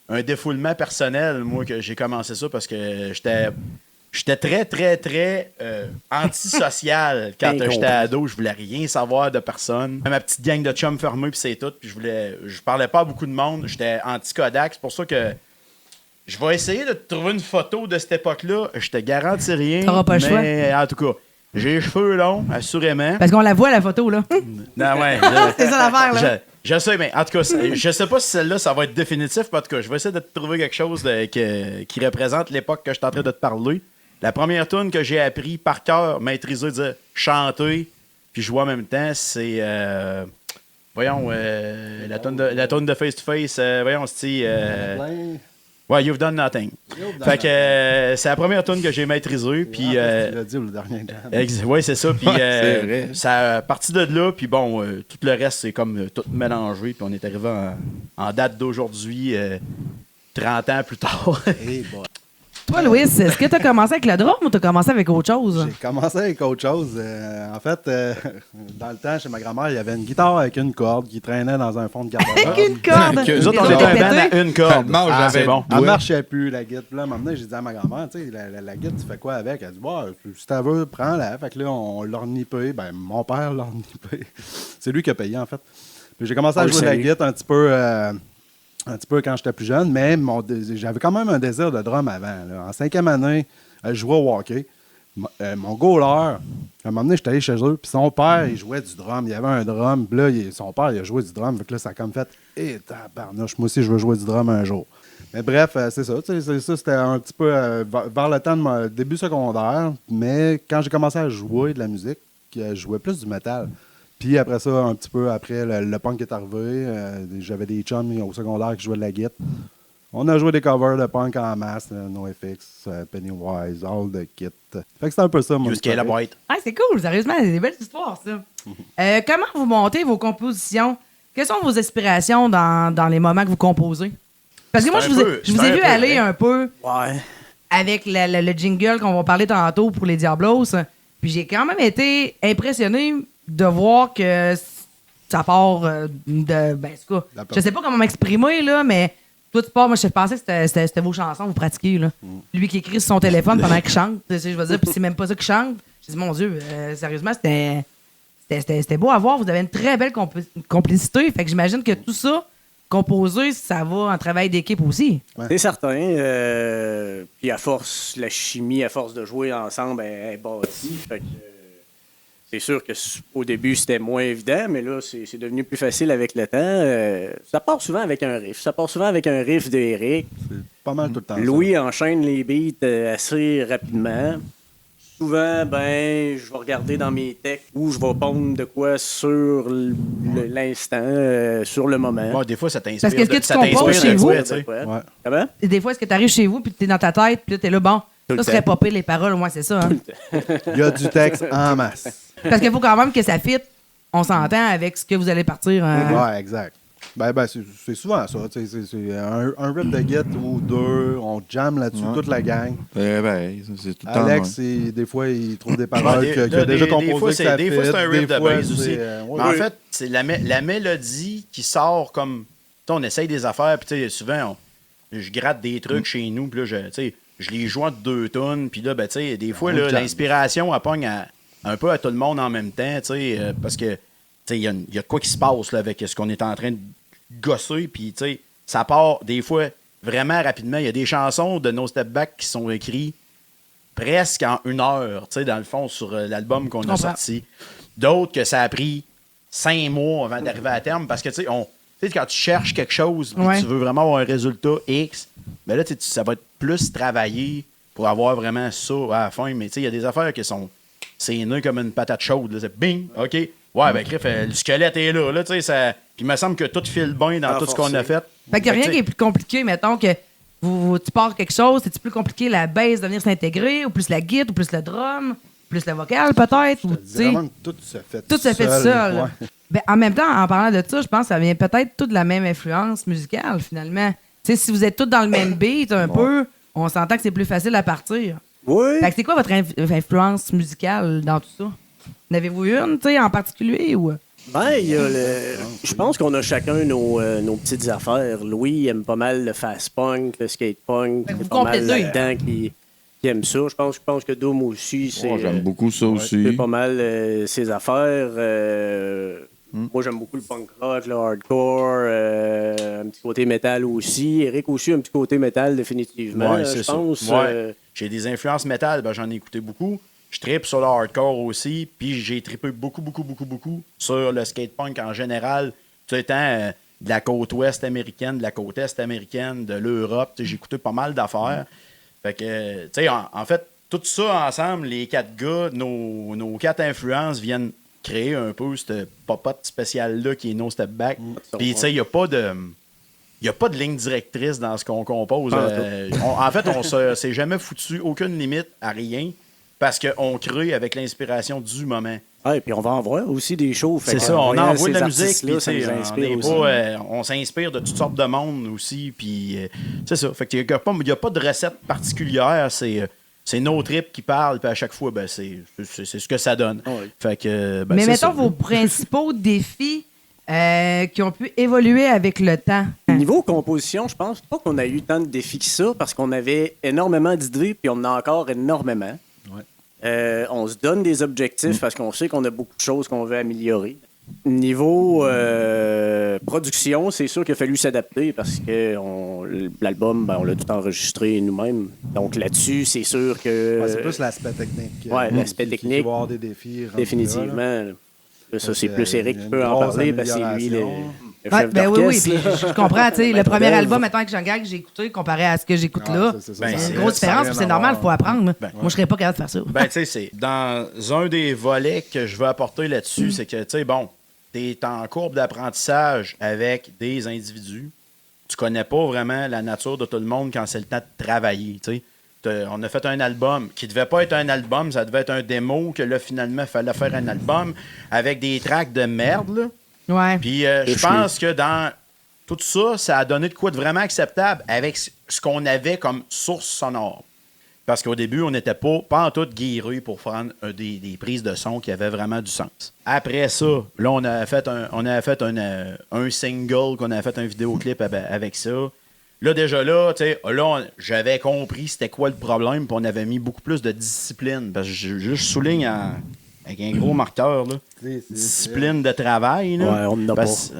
un défoulement personnel, moi, que j'ai commencé ça parce que j'étais très, très, très antisocial quand j'étais ado. Je voulais rien savoir de personne. Ma petite gang de chums fermés, puis c'est tout. Puis je parlais pas à beaucoup de monde. J'étais anti-Kodak. C'est pour ça que je vais essayer de te trouver une photo de cette époque-là. Je te garantis rien. T'auras pas le mais en tout cas, j'ai les cheveux longs, assurément. Parce qu'on la voit, la photo, là. Non, ouais. C'est ça l'affaire, là. Je sais, mais en tout cas, je sais pas si celle-là, ça va être définitif, mais en tout cas, je vais essayer de te trouver quelque chose qui représente l'époque que je suis en train de te parler. La première tune que j'ai appris par cœur, maîtriser, dire chanter, puis jouer en même temps, c'est. Voyons, la tune de Face to Face, voyons, c'est. Ouais, You've Done Nothing. Fait que c'est la première tune que j'ai maîtrisée, puis. Tu l'as dit le dernier jam. Oui, c'est ça. Puis c'est vrai. ça a parti de là, puis bon, tout le reste, c'est comme tout mélangé. Puis on est arrivé en date d'aujourd'hui, 30 ans plus tard. Hey, boy. Toi, Louis, est-ce que t'as commencé avec le drum ou t'as commencé avec autre chose? J'ai commencé avec autre chose. En fait, dans le temps, chez ma grand-mère, il y avait une guitare avec une corde qui traînait dans un fond de garde-robe. Avec une corde! Que Nous autres, on T'es était un pété? band à une corde. Tellement Ah, j'avais c'est bon. Elle Ouais. marchait plus, la guitare. Puis là, à un moment donné, j'ai dit à ma grand-mère, tu sais, la guitare, tu fais quoi avec? Elle dit, bah, si tu veux, prends-la. Fait que là, on l'a renippé. Ben, mon père l'a renippé. C'est lui qui a payé, en fait. Puis j'ai commencé à On jouer le de la salue. guitare un petit peu quand j'étais plus jeune, mais j'avais quand même un désir de drum avant. Là. En 5e année, je jouais au hockey. Mon goaler, à un moment donné, j'étais allé chez eux, puis son père, il jouait du drum. Il y avait un drum, puis là, son père, il a joué du drum. Fait que là, ça a comme fait, tabarnouche, moi aussi, je veux jouer du drum un jour. Mais bref, c'est ça. C'était un petit peu vers le temps de mon début secondaire, mais quand j'ai commencé à jouer de la musique, je jouais plus du métal. Puis après ça, un petit peu après, le punk est arrivé. J'avais des chums au secondaire qui jouaient de la guitare. On a joué des covers de punk en masse, NoFX, Pennywise, all the kit. Fait que c'est un peu ça, mon Jusqu'à la historique. boîte. Ah, c'est cool, sérieusement, c'est des belles histoires, ça. Comment vous montez vos compositions? Quelles sont vos inspirations dans les moments que vous composez? Parce que moi, C'est je un vous peu- je vous c'est ai un vu peu aller vrai. un peu Ouais. avec le jingle qu'on va parler tantôt pour les Diablos. Puis j'ai quand même été impressionné de voir que ça part de... Ben, c'est quoi? Je sais pas comment m'exprimer, là, mais toi, tu pars... Moi, je pensais que c'était vos chansons, vous pratiquiez, là. Lui qui écrit sur son téléphone pendant qu'il chante, tu sais, je veux dire, puis c'est même pas ça qu'il chante. J'ai dit, mon Dieu, sérieusement, c'était beau à voir. Vous avez une très belle complicité. Fait que j'imagine que tout ça, composer, ça va en travail d'équipe aussi. C'est certain. Puis à force, la chimie, à force de jouer ensemble, elle est bâtie. Fait que, c'est sûr que au début, c'était moins évident, mais là, c'est devenu plus facile avec le temps. Ça part souvent avec un riff. Ça part souvent avec un riff d'Éric. C'est pas mal tout le temps. ça. Louis enchaîne les beats assez rapidement. Souvent, ben, je vais regarder dans mes textes ou je vais pondre de quoi sur l'instant, sur le moment. Bon, des fois, ça t'inspire. Parce que est-ce que tu ça composes t'inspire chez de vous? quoi, tu sais. Ouais. Comment? Et des fois, est-ce que tu arrives chez vous, puis tu es dans ta tête, puis là, tu es là, bon, le ça serait temps. pas pire les paroles, moi, c'est ça. Hein? Il y a du texte en masse. Parce qu'il faut quand même que ça fitte, on s'entend avec ce que vous allez partir. Ouais, exact. Ben c'est souvent ça. Tu sais, c'est un rip de guitare ou deux, on jam là-dessus, Ouais. toute la gang. C'est tout le temps. Alex, des fois, il trouve des paroles qu'il a déjà composées. Des fois, que ça des fois, fit. c'est un riff Des de fois, base aussi. c'est, ouais. Mais en fait, c'est la mélodie qui sort comme. Tu sais, on essaye des affaires, puis tu sais, souvent, je gratte des trucs chez nous, puis là, tu sais, je les joue entre 2 tonnes, puis là, ben, tu sais, des fois, On là, jam. l'inspiration, elle pogne un peu à tout le monde en même temps, tu sais, parce que, tu sais, il y a de quoi qui se passe là, avec ce qu'on est en train de gosser, puis, tu sais, ça part des fois vraiment rapidement. Il y a des chansons de No Step Back qui sont écrites presque en 1 heure, tu sais, dans le fond, sur l'album qu'on a comprends. sorti. D'autres que ça a pris 5 mois avant d'arriver à terme, parce que, tu sais, quand tu cherches quelque chose, puis Ouais. tu veux vraiment avoir un résultat X, ben là, tu sais, ça va être plus travaillé pour avoir vraiment ça à la fin. Mais tu sais, il y a des affaires qui sont. C'est né comme une patate chaude. Là. C'est bing, OK. Ouais, ben, crif, le squelette est là, tu sais. Ça... Puis il me semble que tout file bien dans tout ce qu'on a fait. Fait qu'il n'y a rien tu qui sais, est plus compliqué, mettons que tu pars quelque chose, c'est-tu plus compliqué la bass de venir s'intégrer, ou plus la guitare, ou plus le drum, plus le vocal peut-être, ou tu sais. Vraiment, tout se fait Tout se fait seul. Ouais. Ben, en même temps, en parlant de ça, je pense que ça vient peut-être tout de la même influence musicale, finalement. Tu sais, si vous êtes tous dans le même beat, un peu, on s'entend que c'est plus facile à partir. Oui. Fait que c'est quoi votre influence musicale dans tout ça? En avez-vous une, tu sais, en particulier, ou... Ben, il y a je pense qu'on a chacun nos petites affaires. Louis aime pas mal le fast punk, le skate punk. Fait que vous C'est pas mal complétez. là-dedans qui aime ça. Je pense que Doom aussi, c'est J'aime beaucoup ça c'est aussi. pas mal ses affaires. Moi, j'aime beaucoup le punk rock, le hardcore, un petit côté métal aussi. Eric aussi, un petit côté métal définitivement. Ouais, je c'est ça. pense. Ouais. J'ai des influences métal, ben, j'en ai écouté beaucoup. Je trippe sur le hardcore aussi, puis j'ai trippé beaucoup sur le skatepunk en général, tout étant de la côte ouest américaine, de la côte est américaine, de l'Europe. Tu sais, j'ai écouté pas mal d'affaires. Fait que, tu sais, en fait, tout ça ensemble, les 4 gars, nos 4 influences viennent créer un peu cette popote spéciale-là qui est No Step Back. Puis, tu sais, il n'y a pas de... Il n'y a pas de ligne directrice dans ce qu'on compose. En fait, on s'est jamais foutu aucune limite à rien parce qu'on crée avec l'inspiration du moment. Ouais, puis on va en voir aussi des shows. Fait C'est que ça, on voyant envoie de ces la musique, artistes-là, puis ça tu sais, nous on inspire est aussi. pas, on s'inspire de toutes sortes de monde aussi, puis c'est ça. Fait qu'il n'y a pas de recette particulière, c'est nos tripes qui parlent, puis à chaque fois, ben, c'est ce que ça donne. Ouais. Fait que, ben, Mais c'est mettons ça. vos principaux défis qui ont pu évoluer avec le temps. Niveau composition, je pense pas qu'on a eu tant de défis que ça parce qu'on avait énormément d'idées puis on en a encore énormément. On se donne des objectifs parce qu'on sait qu'on a beaucoup de choses qu'on veut améliorer. Niveau production, c'est sûr qu'il a fallu s'adapter parce que l'album, ben, on l'a tout enregistré nous-mêmes. Donc là-dessus, c'est sûr que Ouais, c'est plus l'aspect technique. Ouais, l'aspect qui technique. va avoir des défis. rendus là, là. définitivement. Ça, c'est Parce plus que Eric il y a qui une peut en grosse parler parce que c'est lui amélioration. le Ouais, chef ben oui, d'orchestre, puis là. je comprends, tu sais, le Maître premier d'œuvre. album, maintenant avec Jean Gag, que j'ai écouté, comparé à ce que j'écoute là, c'est Ben, c'est c'est une grosse ça, différence, rien puis c'est à normal, il voir. faut apprendre. Ben, Moi, je serais pas capable de faire ça. Ben, tu sais, c'est dans un des volets que je veux apporter là-dessus, c'est que, tu sais, bon, t'es en courbe d'apprentissage avec des individus. Tu connais pas vraiment la nature de tout le monde quand c'est le temps de travailler, tu sais. On a fait un album qui devait pas être un album, ça devait être un démo, que là, finalement, il fallait faire un album avec des tracks de merde, là. Ouais. Puis je pense que dans tout ça, ça a donné de quoi de vraiment acceptable avec ce qu'on avait comme source sonore. Parce qu'au début, on n'était pas en tout guéris pour prendre des prises de son qui avaient vraiment du sens. Après ça, là, on a fait un single, qu'on a fait un vidéoclip avec ça. Là, déjà là, tu sais, là, j'avais compris c'était quoi le problème, puis on avait mis beaucoup plus de discipline. Parce que je souligne avec un gros marqueur, là. Discipline de travail. Là. Ouais, on n'en a Parce-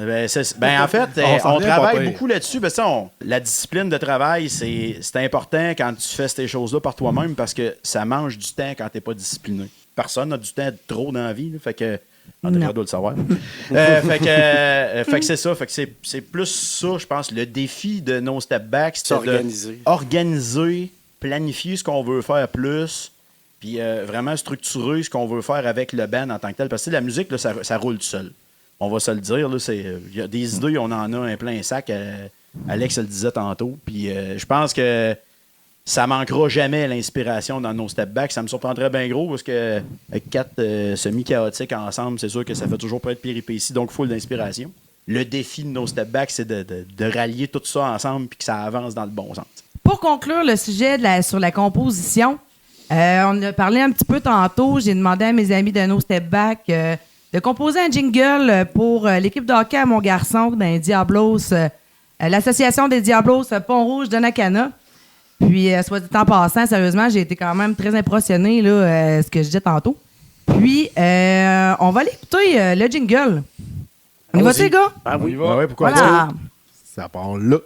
ben, en fait, On s'en on vient pas travaille pire. beaucoup là-dessus. Parce que la discipline de travail, c'est important quand tu fais ces choses-là par toi-même parce que ça mange du temps quand tu n'es pas discipliné. Personne n'a du temps trop dans la vie. Là, fait que. Andrea Non. doit le savoir. Fait que c'est ça. Fait que c'est plus ça, je pense. Le défi de No Step Back, c'est S'organiser. organiser, planifier ce qu'on veut faire plus, puis vraiment structurer ce qu'on veut faire avec le band en tant que tel. Parce que la musique, là, ça roule tout seul. On va se le dire. Il y a des idées, on en a un plein sac. Alex le disait tantôt. Puis je pense que ça manquera jamais l'inspiration dans nos step back. Ça me surprendrait bien gros parce que avec 4 semi-chaotiques ensemble, c'est sûr que ça fait toujours pas être péripéties, donc full d'inspiration. Le défi de nos step back, c'est de rallier tout ça ensemble puis que ça avance dans le bon sens. Pour conclure le sujet sur la composition, on a parlé un petit peu tantôt. J'ai demandé à mes amis de No Step Back de composer un jingle pour l'équipe de hockey à mon garçon dans les Diablos, l'association des Diablos Pont-Rouge de Nakana. Puis, soit dit en passant, sérieusement, j'ai été quand même très impressionné là, ce que je disais tantôt. Puis, on va aller écouter le jingle. On y va, les gars? Ah oui. Ben ouais, pourquoi Voilà. Ça part là.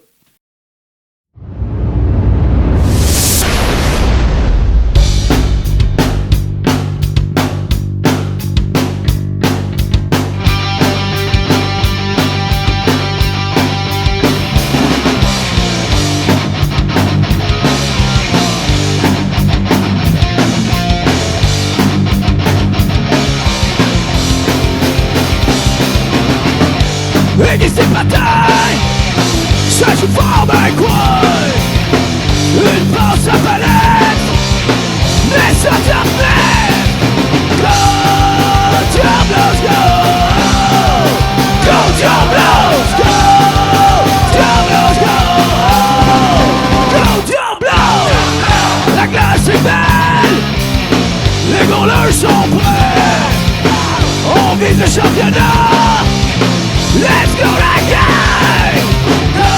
Et d'ici matin, ça joue fort d'un coin. Une pense à palette, mais ça t'arrête. Go, Diablos, go! Go, Diablos, go! Diablos, go! Go, Diablos! La glace est belle, les goalers sont prêts. On vise le championnat. Let's go that game! Go,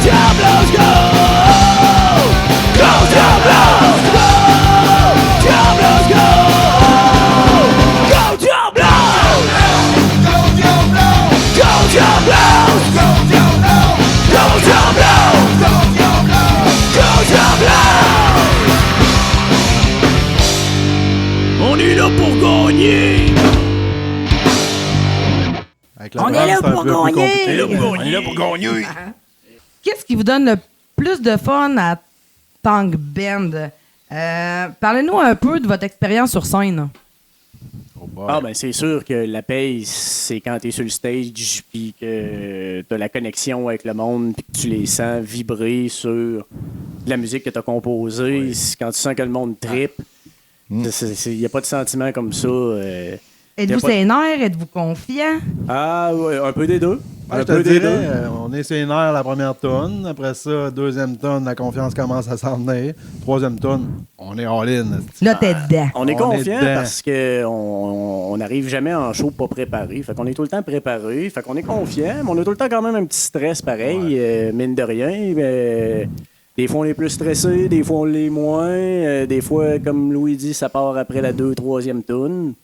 Diablos, go! Go, Diablos, go! Diablos, go! Go, Diablos! Go, Diablos! Go, Diablos! Go, Diablos! Go, Diablos! Go, Diablos! Go, Diablos! On est là pour gagner! Avec la On est drum, là c'est un pour peu plus gagner. compliqué. On est là pour gagner! Qu'est-ce qui vous donne le plus de fun à Tank Band? Parlez-nous un peu de votre expérience sur scène. Oh boy. Ah, ben c'est sûr que la paye, c'est quand t'es sur le stage puis que t'as la connexion avec le monde puis que tu les sens vibrer sur la musique que t'as composée. C'est quand tu sens que le monde trippe. Il n'y a pas de sentiment comme ça. Êtes-vous Y a pas- sénère? Êtes-vous confiant? Ah, ouais, un peu des deux. Ah, Un je te peu des dirais, deux. on est sur les nerfs la première tonne. Après ça, deuxième tonne, la confiance commence à s'en venir. Troisième tonne, on est all-in. Là, t'es dedans. On est On est confiant dedans. parce qu'on n'arrive jamais en show pas préparé. Fait qu'on est tout le temps préparé. Fait qu'on est confiant, mais on a tout le temps quand même un petit stress pareil, mine de rien. Des fois, on est plus stressé, des fois, on l'est moins. Des fois, comme Louis dit, ça part après la 2e, 3e toune.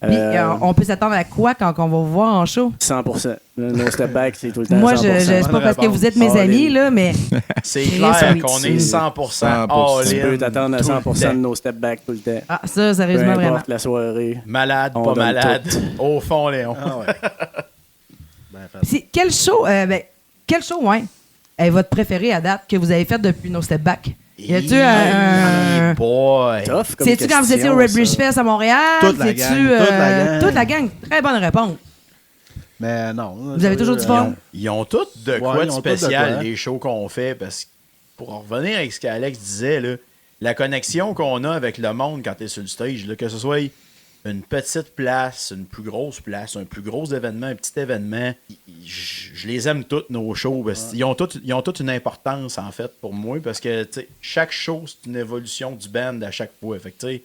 Puis, on peut s'attendre à quoi quand on va vous voir en show? 100%. No Step Back, c'est tout le temps Moi, 100%. c'est pas parce que vous êtes mes All in. amis, là, mais C'est Chris, clair oui. qu'on est 100% Tu peux all-in. t'attendre à tout le 100% de temps. No Step Back tout le temps. ah, ça, Peu sérieusement, vraiment. importe la soirée. Malade, On pas donne malade. tout. Au fond, Léon. Ah ouais. Ben, Quel show, ouais, est votre préféré à date que vous avez fait depuis No Step Back? Y a-tu un... Boy. Tough comme C'est-tu quand vous étiez au Red Bridge ça. Fest à Montréal? Toute la C'est-tu, gang. toute la gang. Très bonne réponse. Mais non. Vous avez toujours du fun? Ils ont tous de quoi Ouais, de ils ont tous de spécial, quoi. les shows qu'on fait. Parce que pour en revenir avec ce qu'Alex disait, là, la connexion qu'on a avec le monde quand tu es sur le stage, là, que ce soit une petite place, une plus grosse place, un plus gros événement, un petit événement, je les aime toutes, nos shows. Parce qu'ils ont toutes une importance, en fait, pour moi. Parce que tu sais, chaque show, c'est une évolution du band à chaque fois. Fait que, tu sais,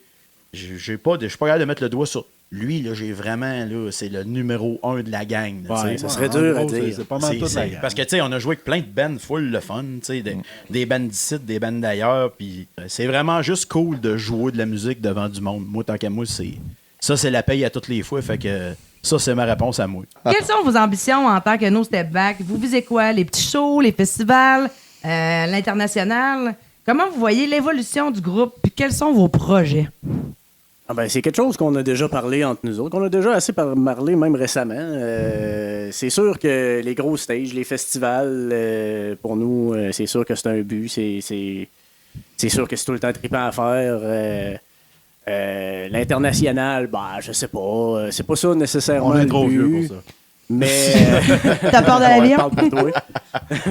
je suis pas capable de mettre le doigt sur lui, là, j'ai vraiment, là, c'est le numéro 1 de la gang. là, tu sais. Ça serait dur à En gros, dire. C'est pas mal toute la gang. Parce que, tu sais, on a joué avec plein de bands full le fun, tu sais, des bands d'ici, des bands d'ailleurs, puis c'est vraiment juste cool de jouer de la musique devant du monde. Moi, tant qu'à moi, c'est la paye à toutes les fois, fait que ça, c'est ma réponse à moi. Quelles sont vos ambitions en tant que No Step Back? Vous visez quoi? Les petits shows, les festivals, l'international? Comment vous voyez l'évolution du groupe? Puis quels sont vos projets? Ah ben, c'est quelque chose qu'on a déjà parlé entre nous autres, qu'on a déjà assez parlé même récemment. C'est sûr que les gros stages, les festivals, pour nous, c'est sûr que c'est un but. C'est sûr que c'est tout le temps trippant à faire. L'international, bah, je sais pas. C'est pas ça nécessairement On est le trop but. vieux pour ça. Mais... T'as peur de Ouais, l'avion? parle pour toi.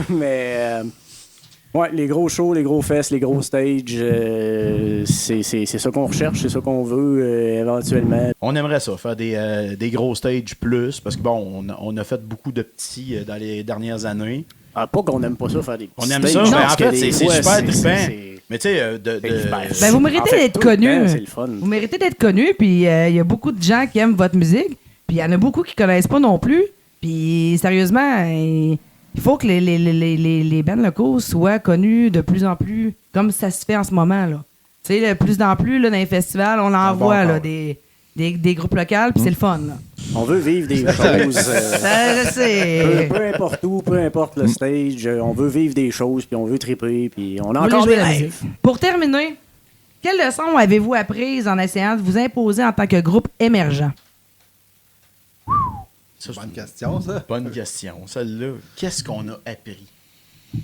Mais... ouais, les gros shows, les gros fests, les gros stages, c'est ça qu'on recherche, c'est ça qu'on veut éventuellement. On aimerait ça, faire des gros stages plus, parce que bon, on a fait beaucoup de petits dans les dernières années. Ah, pas qu'on aime pas ça faire des petits On aime stages, ça, mais en parce que fait, des c'est fois, super trippant. c'est- Mais tu sais, Ben, vous méritez En fait, d'être tout le connu. temps, c'est le fun. Vous méritez d'être connu, puis il y a beaucoup de gens qui aiment votre musique, puis il y en a beaucoup qui connaissent pas non plus. Puis sérieusement, il faut que les bands locaux soient connus de plus en plus, comme ça se fait en ce moment. Là. Tu sais, de plus en plus, là, dans les festivals, on en voit là, des groupes locaux, puis c'est le fun. Là. On veut vivre des choses. Ça, je sais. Peu importe où, peu importe le stage, on veut vivre des choses, puis on veut triper, puis on a Vous voulez encore jouer des la rêves. musique. Pour terminer, quelle leçon avez-vous apprises en essayant de vous imposer en tant que groupe émergent? Ça, c'est Bonne question, ça. bonne question. Celle-là, qu'est-ce qu'on a appris? Il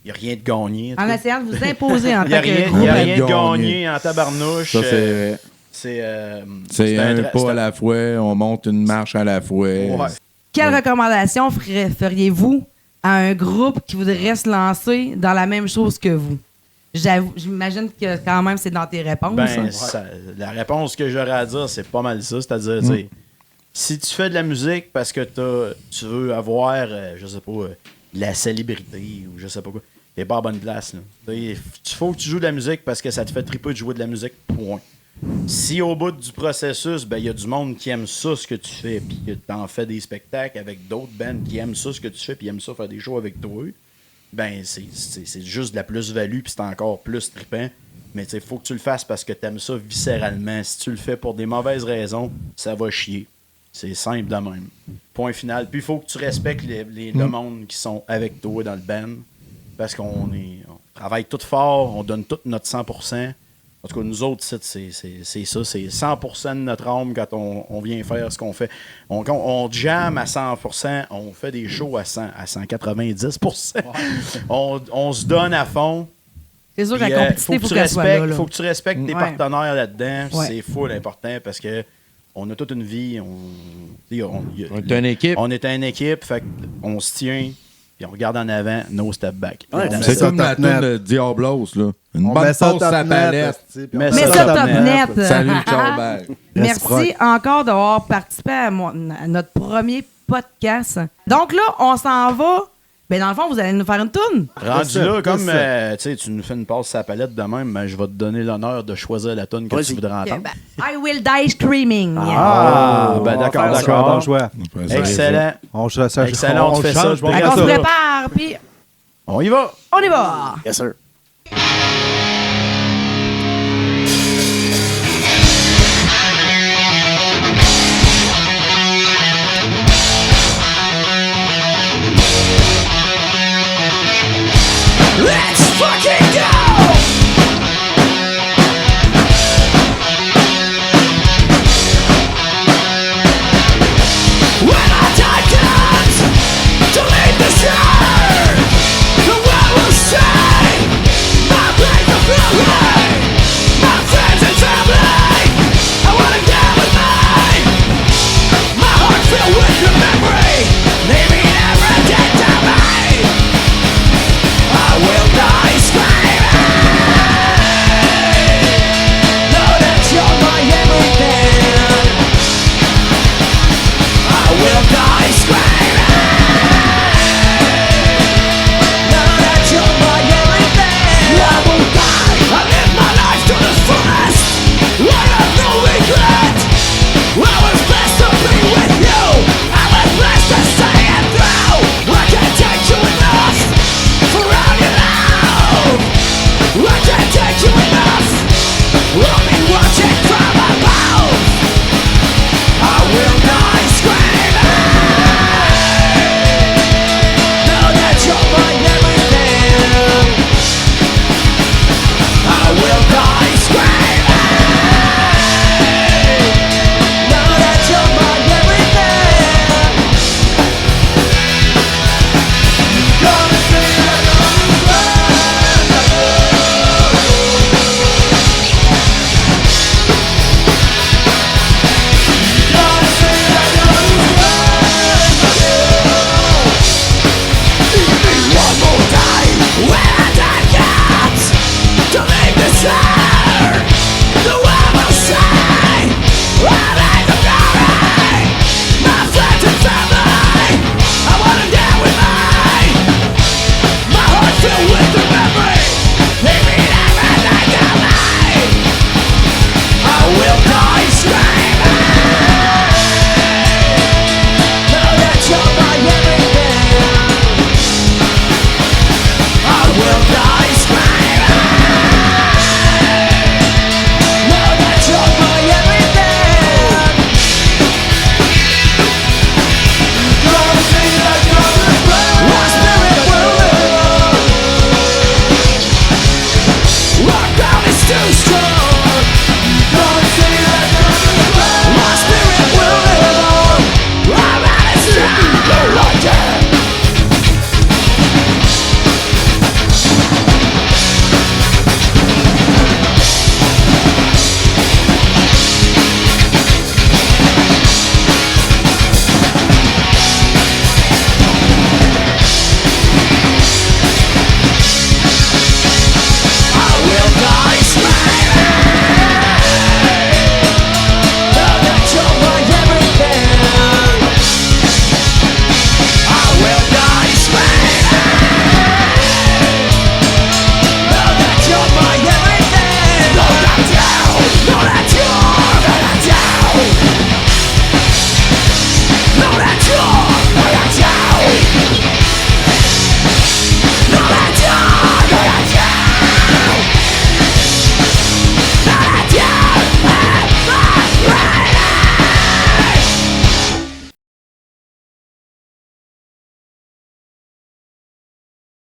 n'y a rien de gagné. En essayant de vous imposer en Il n'y a tant que rien, groupe. y a rien de Gagné. gagné en tabarnouche. Ça, c'est C'est un pas à la fois, on monte une marche à la fois. Ouais. Quelle recommandation feriez-vous à un groupe qui voudrait se lancer dans la même chose que vous? J'imagine que quand même c'est dans tes réponses. Ben, la réponse que j'aurais à dire, c'est pas mal ça. C'est-à-dire, tu sais, si tu fais de la musique parce que tu veux avoir, je sais pas, de la célébrité ou je sais pas quoi, t'es pas à bonne place. Là. Il faut que tu joues de la musique parce que ça te fait triper de jouer de la musique, point. Si au bout du processus, ben il y a du monde qui aime ça, ce que tu fais, puis que t'en fais des spectacles avec d'autres bands qui aiment ça, ce que tu fais, puis aiment ça faire des shows avec toi, ben c'est juste de la plus-value, puis c'est encore plus trippant. Mais il faut que tu le fasses parce que t'aimes ça viscéralement. Si tu le fais pour des mauvaises raisons, ça va chier. C'est simple de même. Point final. Puis il faut que tu respectes le monde qui sont avec toi dans le band. Parce qu'on travaille tout fort, on donne tout notre 100%. En tout cas, nous autres, c'est ça. C'est 100% de notre âme quand on vient faire ce qu'on fait. On jamme à 100%, on fait des shows à 190%. On se donne à fond. C'est sûr que Puis, la complicité, faut qu'elle soit là. faut que tu respectes tes Ouais. partenaires là-dedans. Ouais. C'est full important parce que on a toute une vie. On est une équipe. On est une équipe, fait on se tient, puis on regarde en avant, no step back. Ouais, Évidemment. C'est ça comme la top net. tune de Diablos, là. Une On bonne met ça pause top à la net, palette. esti, puis Mais on ça, met Mais top ça, top net. net. Salut, Charles. Merci encore d'avoir participé à notre premier podcast. Donc là, on s'en va. Ben dans le fond, vous allez nous faire une toune. Rendu C'est ça, là, comme c'est ça. tu sais, tu nous fais une passe à la palette de même, ben, je vais te donner l'honneur de choisir la tune que Vas-y. tu voudrais entendre. Ben, I will die screaming. Ah, ben On va d'accord, faire ça, bon d'accord. choix. Excellent. on Excellent, on te fait ça. change pour Fait Regarde qu'on se ça. prépare, puis On y va. on y va. Yes, sir. Let's fucking go! When our time comes, go.